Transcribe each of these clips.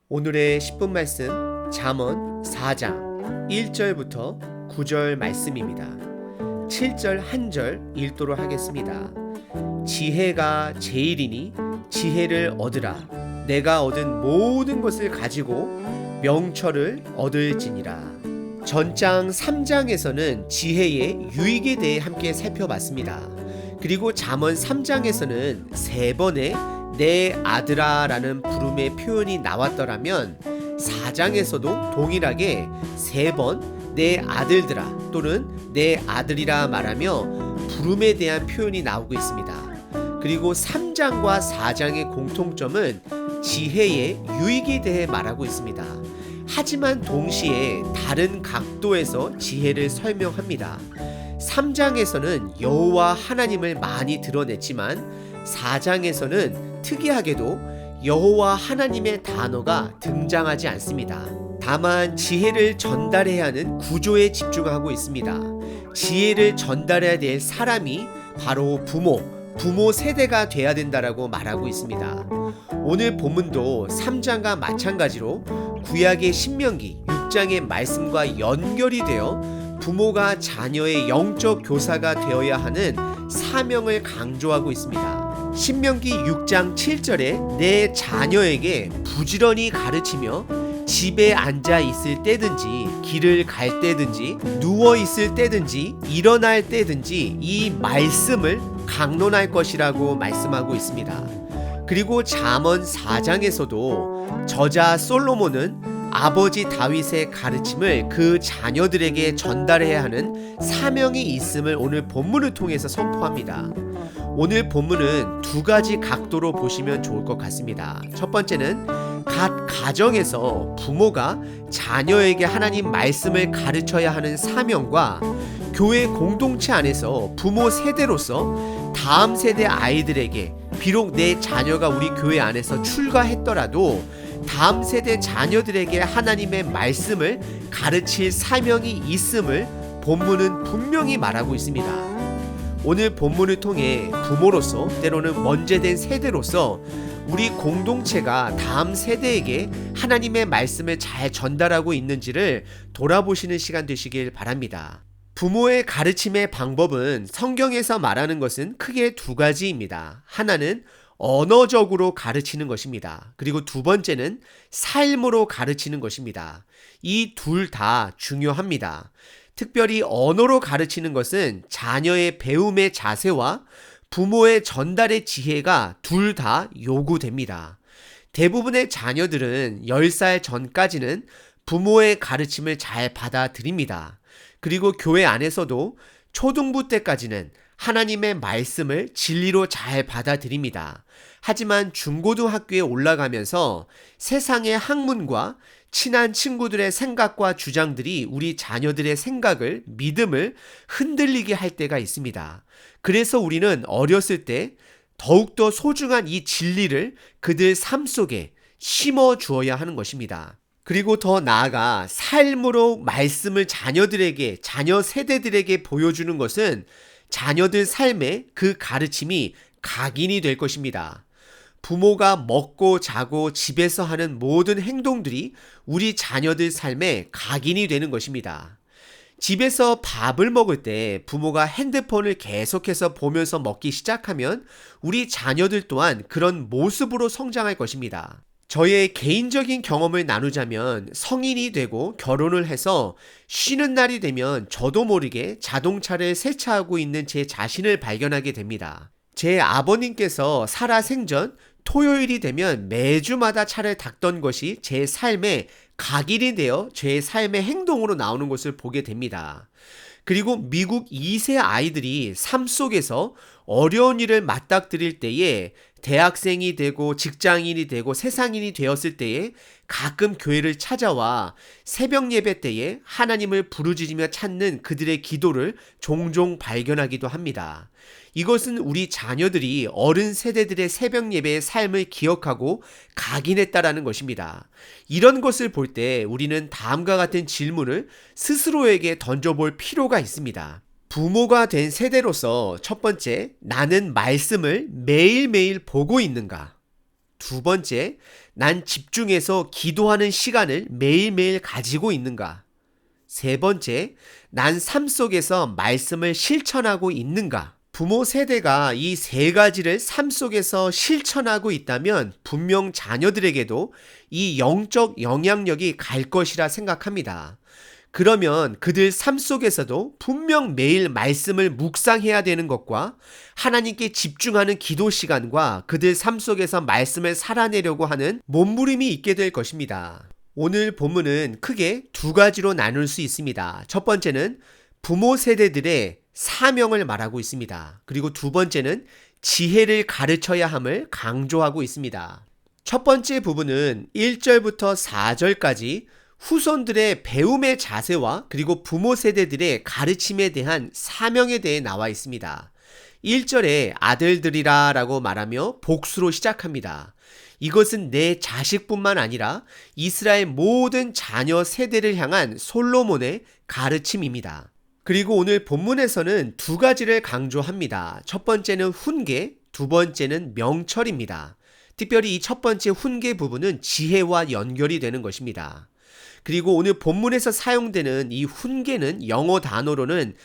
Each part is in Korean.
오늘의 10분 말씀 잠언 4장 1절부터 9절 말씀입니다. 7절 한 절 읽도록 하겠습니다. 지혜가 제일이니 지혜를 얻으라. 내가 얻은 모든 것을 가지고 명철을 얻을지니라. 전장 3장에서는 지혜의 유익에 대해 함께 살펴봤습니다. 그리고 잠언 3장에서는 3번의 내 아들아 라는 부름의 표현이 나왔더라면 4장에서도 동일하게 3번 내 아들들아 또는 내 아들이라 말하며 부름에 대한 표현이 나오고 있습니다. 그리고 3장과 4장의 공통점은 지혜의 유익에 대해 말하고 있습니다. 하지만 동시에 다른 각도에서 지혜를 설명합니다. 3장에서는 여호와 하나님을 많이 드러냈지만 4장에서는 특이하게도 여호와 하나님의 단어가 등장하지 않습니다. 다만 지혜를 전달해야 하는 구조에 집중하고 있습니다. 지혜를 전달해야 될 사람이 바로 부모 세대가 돼야 된다라고 말하고 있습니다. 오늘 본문도 3장과 마찬가지로 구약의 신명기 6장의 말씀과 연결이 되어 부모가 자녀의 영적 교사가 되어야 하는 사명을 강조하고 있습니다. 신명기 6장 7절에 내 자녀에게 부지런히 가르치며 집에 앉아 있을 때든지 길을 갈 때든지 누워 있을 때든지 일어날 때든지 이 말씀을 강론할 것이라고 말씀하고 있습니다. 그리고 잠언 4장에서도 저자 솔로몬은 아버지 다윗의 가르침을 그 자녀들에게 전달해야 하는 사명이 있음을 오늘 본문을 통해서 선포합니다. 오늘 본문은 두 가지 각도로 보시면 좋을 것 같습니다. 첫 번째는 각 가정에서 부모가 자녀에게 하나님 말씀을 가르쳐야 하는 사명과 교회 공동체 안에서 부모 세대로서 다음 세대 아이들에게 비록 내 자녀가 우리 교회 안에서 출가했더라도 다음 세대 자녀들에게 하나님의 말씀을 가르칠 사명이 있음을 본문은 분명히 말하고 있습니다. 오늘 본문을 통해 부모로서 때로는 먼제된 세대로서 우리 공동체가 다음 세대에게 하나님의 말씀을 잘 전달하고 있는지를 돌아보시는 시간 되시길 바랍니다. 부모의 가르침의 방법은 성경에서 말하는 것은 크게 두 가지입니다. 하나는 언어적으로 가르치는 것입니다. 그리고 두 번째는 삶으로 가르치는 것입니다. 이 둘 다 중요합니다. 특별히 언어로 가르치는 것은 자녀의 배움의 자세와 부모의 전달의 지혜가 둘 다 요구됩니다. 대부분의 자녀들은 10살 전까지는 부모의 가르침을 잘 받아들입니다. 그리고 교회 안에서도 초등부 때까지는 하나님의 말씀을 진리로 잘 받아들입니다. 하지만 중고등학교에 올라가면서 세상의 학문과 친한 친구들의 생각과 주장들이 우리 자녀들의 생각을, 믿음을 흔들리게 할 때가 있습니다. 그래서 우리는 어렸을 때 더욱더 소중한 이 진리를 그들 삶 속에 심어 주어야 하는 것입니다. 그리고 더 나아가 삶으로 말씀을 자녀들에게, 자녀 세대들에게 보여주는 것은 자녀들 삶에 그 가르침이 각인이 될 것입니다. 부모가 먹고 자고 집에서 하는 모든 행동들이 우리 자녀들 삶에 각인이 되는 것입니다. 집에서 밥을 먹을 때 부모가 핸드폰을 계속해서 보면서 먹기 시작하면 우리 자녀들 또한 그런 모습으로 성장할 것입니다. 저의 개인적인 경험을 나누자면 성인이 되고 결혼을 해서 쉬는 날이 되면 저도 모르게 자동차를 세차하고 있는 제 자신을 발견하게 됩니다. 제 아버님께서 살아생전 토요일이 되면 매주마다 차를 닦던 것이 제 삶에 각인이 되어 제 삶의 행동으로 나오는 것을 보게 됩니다. 그리고 미국 2세 아이들이 삶 속에서 어려운 일을 맞닥뜨릴 때에 대학생이 되고 직장인이 되고 세상인이 되었을 때에 가끔 교회를 찾아와 새벽 예배 때에 하나님을 부르짖으며 찾는 그들의 기도를 종종 발견하기도 합니다. 이것은 우리 자녀들이 어른 세대들의 새벽 예배의 삶을 기억하고 각인했다라는 것입니다. 이런 것을 볼 때 우리는 다음과 같은 질문을 스스로에게 던져볼 필요가 있습니다. 부모가 된 세대로서 첫 번째, 나는 말씀을 매일매일 보고 있는가? 두 번째, 난 집중해서 기도하는 시간을 매일매일 가지고 있는가? 세 번째, 난 삶 속에서 말씀을 실천하고 있는가? 부모 세대가 이 세 가지를 삶 속에서 실천하고 있다면 분명 자녀들에게도 이 영적 영향력이 갈 것이라 생각합니다. 그러면 그들 삶 속에서도 분명 매일 말씀을 묵상해야 되는 것과 하나님께 집중하는 기도 시간과 그들 삶 속에서 말씀을 살아내려고 하는 몸부림이 있게 될 것입니다. 오늘 본문은 크게 두 가지로 나눌 수 있습니다. 첫 번째는 부모 세대들의 사명을 말하고 있습니다. 그리고 두 번째는 지혜를 가르쳐야 함을 강조하고 있습니다. 첫 번째 부분은 1절부터 4절까지 후손들의 배움의 자세와 그리고 부모 세대들의 가르침에 대한 사명에 대해 나와 있습니다. 1절에 아들들이라 라고 말하며 복수로 시작합니다. 이것은 내 자식뿐만 아니라 이스라엘 모든 자녀 세대를 향한 솔로몬의 가르침입니다. 그리고 오늘 본문에서는 두 가지를 강조합니다. 첫 번째는 훈계, 두 번째는 명철입니다. 특별히 이 첫 번째 훈계 부분은 지혜와 연결이 되는 것입니다. 그리고 오늘 본문에서 사용되는 이 훈계는 영어 단어로는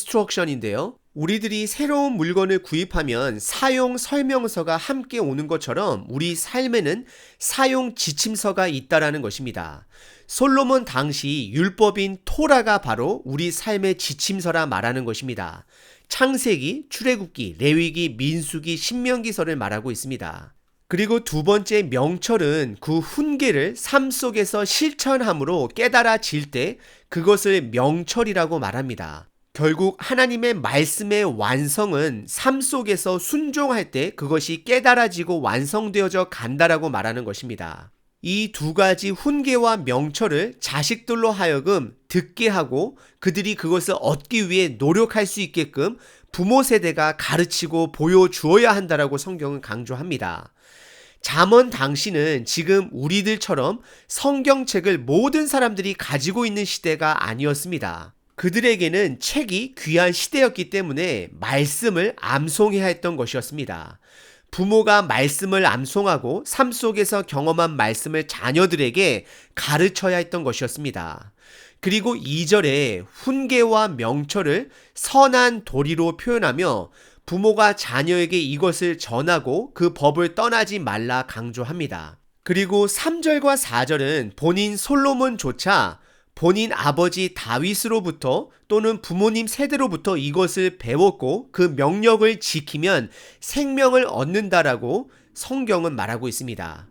instruction인데요. 우리들이 새로운 물건을 구입하면 사용 설명서가 함께 오는 것처럼 우리 삶에는 사용 지침서가 있다라는 것입니다. 솔로몬 당시 율법인 토라가 바로 우리 삶의 지침서라 말하는 것입니다. 창세기, 출애굽기, 레위기, 민수기, 신명기서를 말하고 있습니다. 그리고 두 번째 명철은 그 훈계를 삶 속에서 실천함으로 깨달아질 때 그것을 명철이라고 말합니다. 결국 하나님의 말씀의 완성은 삶 속에서 순종할 때 그것이 깨달아지고 완성되어져 간다라고 말하는 것입니다. 이 두 가지 훈계와 명철을 자식들로 하여금 듣게 하고 그들이 그것을 얻기 위해 노력할 수 있게끔 부모 세대가 가르치고 보여주어야 한다라고 성경은 강조합니다. 잠언 당시는 지금 우리들처럼 성경책을 모든 사람들이 가지고 있는 시대가 아니었습니다. 그들에게는 책이 귀한 시대였기 때문에 말씀을 암송해야 했던 것이었습니다. 부모가 말씀을 암송하고 삶 속에서 경험한 말씀을 자녀들에게 가르쳐야 했던 것이었습니다. 그리고 2절에 훈계와 명철을 선한 도리로 표현하며 부모가 자녀에게 이것을 전하고 그 법을 떠나지 말라 강조합니다. 그리고 3절과 4절은 본인 솔로몬조차 본인 아버지 다윗으로부터 또는 부모님 세대로부터 이것을 배웠고 그 명령을 지키면 생명을 얻는다라고 성경은 말하고 있습니다.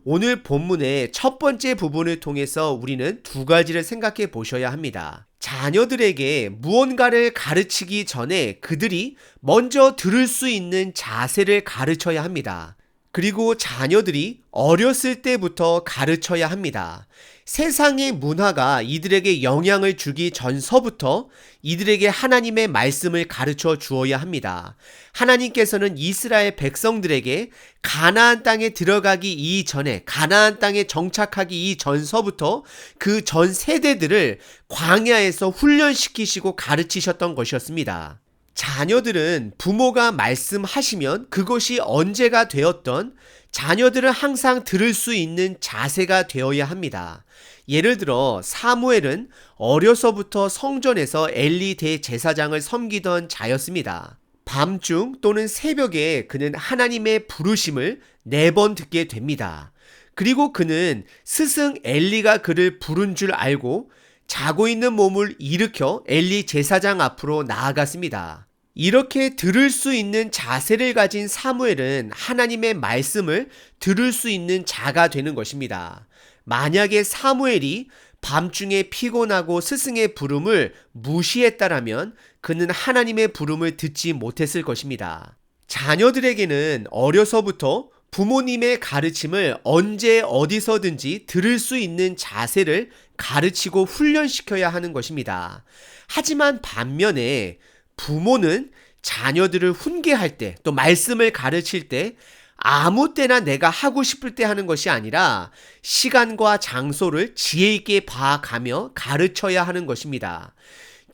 오늘 본문의 첫 번째 부분을 통해서 우리는 두 가지를 생각해 보셔야 합니다. 자녀들에게 무언가를 가르치기 전에 그들이 먼저 들을 수 있는 자세를 가르쳐야 합니다. 그리고 자녀들이 어렸을 때부터 가르쳐야 합니다. 세상의 문화가 이들에게 영향을 주기 전서부터 이들에게 하나님의 말씀을 가르쳐 주어야 합니다. 하나님께서는 이스라엘 백성들에게 가나안 땅에 들어가기 이전에 가나안 땅에 정착하기 이전서부터 그 전 세대들을 광야에서 훈련시키시고 가르치셨던 것이었습니다. 자녀들은 부모가 말씀하시면 그것이 언제가 되었던 자녀들은 항상 들을 수 있는 자세가 되어야 합니다. 예를 들어 사무엘은 어려서부터 성전에서 엘리 대제사장을 섬기던 자였습니다. 밤중 또는 새벽에 그는 하나님의 부르심을 4번 듣게 됩니다. 그리고 그는 스승 엘리가 그를 부른 줄 알고 자고 있는 몸을 일으켜 엘리 제사장 앞으로 나아갔습니다. 이렇게 들을 수 있는 자세를 가진 사무엘은 하나님의 말씀을 들을 수 있는 자가 되는 것입니다. 만약에 사무엘이 밤중에 피곤하고 스승의 부름을 무시했다라면 그는 하나님의 부름을 듣지 못했을 것입니다. 자녀들에게는 어려서부터 부모님의 가르침을 언제 어디서든지 들을 수 있는 자세를 가르치고 훈련시켜야 하는 것입니다. 하지만 반면에 부모는 자녀들을 훈계할 때 또 말씀을 가르칠 때 아무 때나 내가 하고 싶을 때 하는 것이 아니라 시간과 장소를 지혜 있게 봐가며 가르쳐야 하는 것입니다.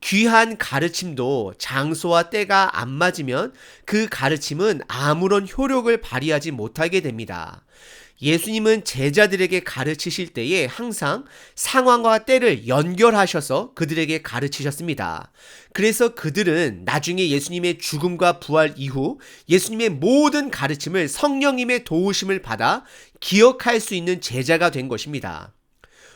귀한 가르침도 장소와 때가 안 맞으면 그 가르침은 아무런 효력을 발휘하지 못하게 됩니다. 예수님은 제자들에게 가르치실 때에 항상 상황과 때를 연결하셔서 그들에게 가르치셨습니다. 그래서 그들은 나중에 예수님의 죽음과 부활 이후 예수님의 모든 가르침을 성령님의 도우심을 받아 기억할 수 있는 제자가 된 것입니다.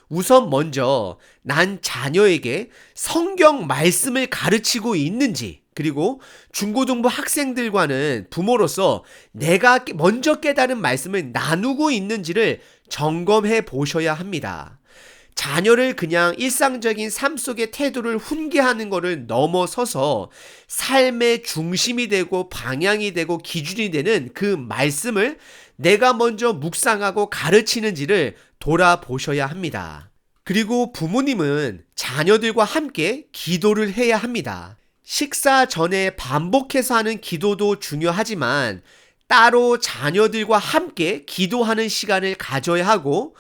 우선 먼저 난 자녀에게 성경 말씀을 가르치고 있는지, 그리고 중고등부 학생들과는 부모로서 내가 먼저 깨달은 말씀을 나누고 있는지를 점검해 보셔야 합니다. 자녀를 그냥 일상적인 삶 속의 태도를 훈계하는 것을 넘어서서 삶의 중심이 되고 방향이 되고 기준이 되는 그 말씀을 내가 먼저 묵상하고 가르치는지를 돌아보셔야 합니다. 그리고 부모님은 자녀들과 함께 기도를 해야 합니다. 식사 전에 반복해서 하는 기도도 중요하지만 따로 자녀들과 함께 기도하는 시간을 가져야 하고,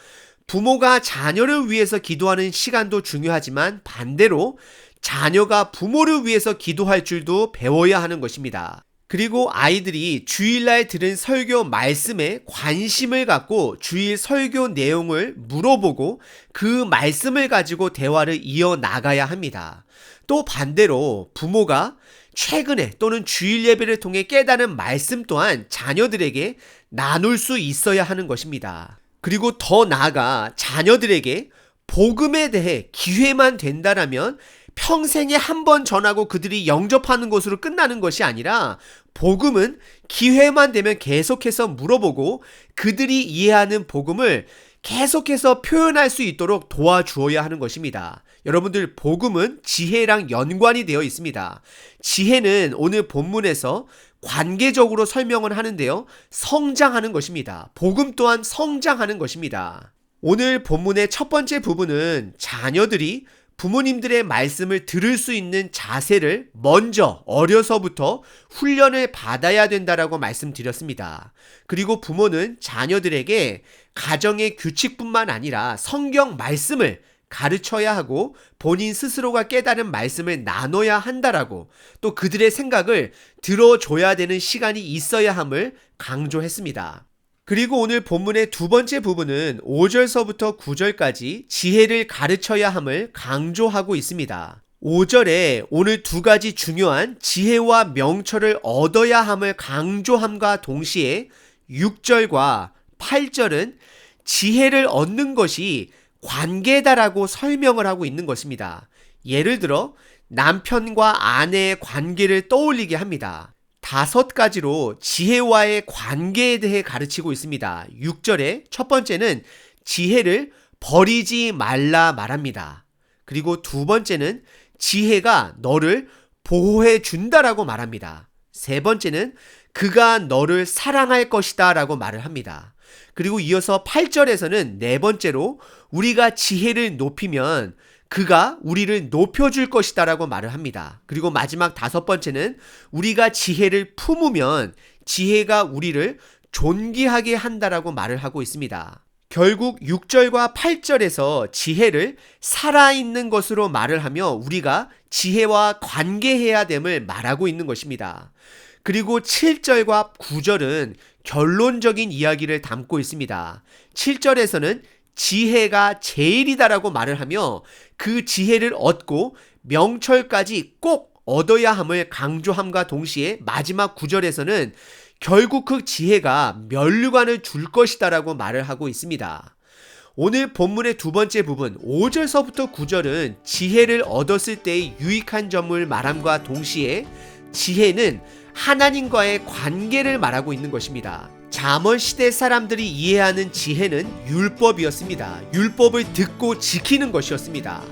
부모가 자녀를 위해서 기도하는 시간도 중요하지만 반대로 자녀가 부모를 위해서 기도할 줄도 배워야 하는 것입니다. 그리고 아이들이 주일날 들은 설교 말씀에 관심을 갖고 주일 설교 내용을 물어보고 그 말씀을 가지고 대화를 이어나가야 합니다. 또 반대로 부모가 최근에 또는 주일 예배를 통해 깨달은 말씀 또한 자녀들에게 나눌 수 있어야 하는 것입니다. 그리고 더 나아가 자녀들에게 복음에 대해 기회만 된다라면 평생에 한 번 전하고 그들이 영접하는 것으로 끝나는 것이 아니라, 복음은 기회만 되면 계속해서 물어보고 그들이 이해하는 복음을 계속해서 표현할 수 있도록 도와주어야 하는 것입니다. 여러분들, 복음은 지혜랑 연관이 되어 있습니다. 지혜는 오늘 본문에서 관계적으로 설명을 하는데요, 성장하는 것입니다. 복음 또한 성장하는 것입니다. 오늘 본문의 첫 번째 부분은 자녀들이 부모님들의 말씀을 들을 수 있는 자세를 먼저 어려서부터 훈련을 받아야 된다라고 말씀드렸습니다. 그리고 부모는 자녀들에게 가정의 규칙뿐만 아니라 성경 말씀을 가르쳐야 하고 본인 스스로가 깨달은 말씀을 나눠야 한다라고, 또 그들의 생각을 들어줘야 되는 시간이 있어야 함을 강조했습니다. 그리고 오늘 본문의 두 번째 부분은 5절서부터 9절까지 지혜를 가르쳐야 함을 강조하고 있습니다. 5절에 오늘 두 가지 중요한 지혜와 명철을 얻어야 함을 강조함과 동시에 6절과 8절은 지혜를 얻는 것이 관계다라고 설명을 하고 있는 것입니다. 예를 들어 남편과 아내의 관계를 떠올리게 합니다. 5가지로 지혜와의 관계에 대해 가르치고 있습니다. 6절에 첫 번째는 지혜를 버리지 말라 말합니다. 그리고 두 번째는 지혜가 너를 보호해 준다라고 말합니다. 세 번째는 그가 너를 사랑할 것이다 라고 말을 합니다. 그리고 이어서 8절에서는 네 번째로 우리가 지혜를 높이면 그가 우리를 높여줄 것이다 라고 말을 합니다. 그리고 마지막 5번째는 우리가 지혜를 품으면 지혜가 우리를 존귀하게 한다라고 말을 하고 있습니다. 결국 6절과 8절에서 지혜를 살아있는 것으로 말을 하며 우리가 지혜와 관계해야 됨을 말하고 있는 것입니다. 그리고 7절과 9절은 결론적인 이야기를 담고 있습니다. 7절에서는 지혜가 제일이다라고 말을 하며 그 지혜를 얻고 명철까지 꼭 얻어야 함을 강조함과 동시에 마지막 9절에서는 결국 그 지혜가 면류관을 줄 것이다라고 말을 하고 있습니다. 오늘 본문의 두 번째 부분 5절서부터 9절은 지혜를 얻었을 때의 유익한 점을 말함과 동시에 지혜는 하나님과의 관계를 말하고 있는 것입니다. 잠언 시대 사람들이 이해하는 지혜는 율법이었습니다. 율법을 듣고 지키는 것이었습니다.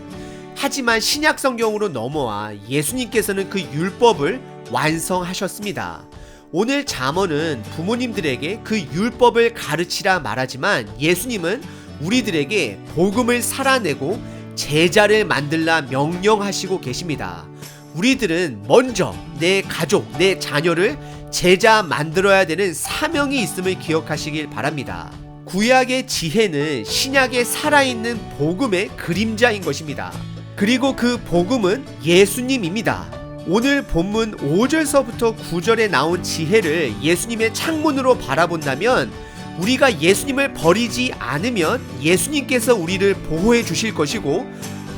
하지만 신약 성경으로 넘어와 예수님께서는 그 율법을 완성하셨습니다. 오늘 잠언은 부모님들에게 그 율법을 가르치라 말하지만 예수님은 우리들에게 복음을 살아내고 제자를 만들라 명령하시고 계십니다. 우리들은 먼저 내 가족, 내 자녀를 제자 만들어야 되는 사명이 있음을 기억하시길 바랍니다. 구약의 지혜는 신약에 살아있는 복음의 그림자인 것입니다. 그리고 그 복음은 예수님입니다. 오늘 본문 5절서부터 9절에 나온 지혜를 예수님의 창문으로 바라본다면 우리가 예수님을 버리지 않으면 예수님께서 우리를 보호해 주실 것이고,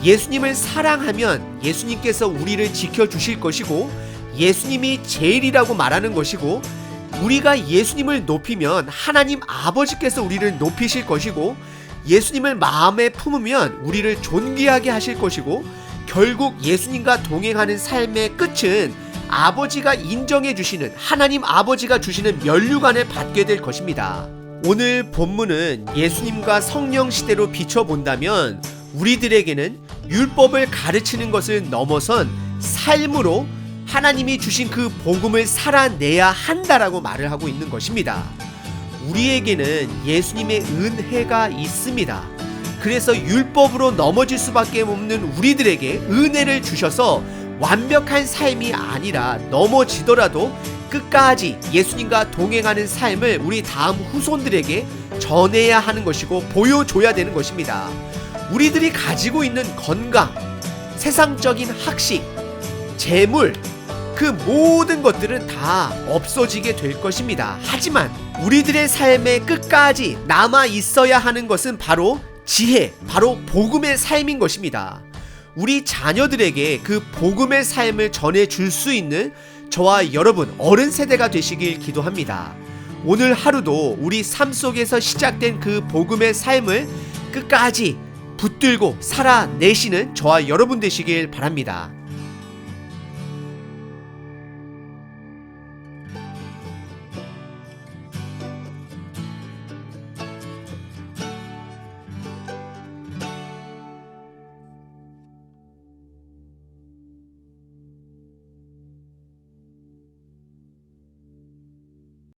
예수님을 사랑하면 예수님께서 우리를 지켜주실 것이고, 예수님이 제일이라고 말하는 것이고, 우리가 예수님을 높이면 하나님 아버지께서 우리를 높이실 것이고, 예수님을 마음에 품으면 우리를 존귀하게 하실 것이고, 결국 예수님과 동행하는 삶의 끝은 아버지가 인정해 주시는, 하나님 아버지가 주시는 면류관을 받게 될 것입니다. 오늘 본문은 예수님과 성령 시대로 비춰본다면 우리들에게는 율법을 가르치는 것을 넘어선 삶으로 하나님이 주신 그 복음을 살아내야 한다라고 말을 하고 있는 것입니다. 우리에게는 예수님의 은혜가 있습니다. 그래서 율법으로 넘어질 수밖에 없는 우리들에게 은혜를 주셔서 완벽한 삶이 아니라 넘어지더라도 끝까지 예수님과 동행하는 삶을 우리 다음 후손들에게 전해야 하는 것이고 보여줘야 되는 것입니다. 우리들이 가지고 있는 건강, 세상적인 학식, 재물, 그 모든 것들은 다 없어지게 될 것입니다. 하지만 우리들의 삶의 끝까지 남아 있어야 하는 것은 바로 지혜, 바로 복음의 삶인 것입니다. 우리 자녀들에게 그 복음의 삶을 전해줄 수 있는 저와 여러분 어른 세대가 되시길 기도합니다. 오늘 하루도 우리 삶 속에서 시작된 그 복음의 삶을 끝까지 붙들고 살아내시는 저와 여러분 되시길 바랍니다.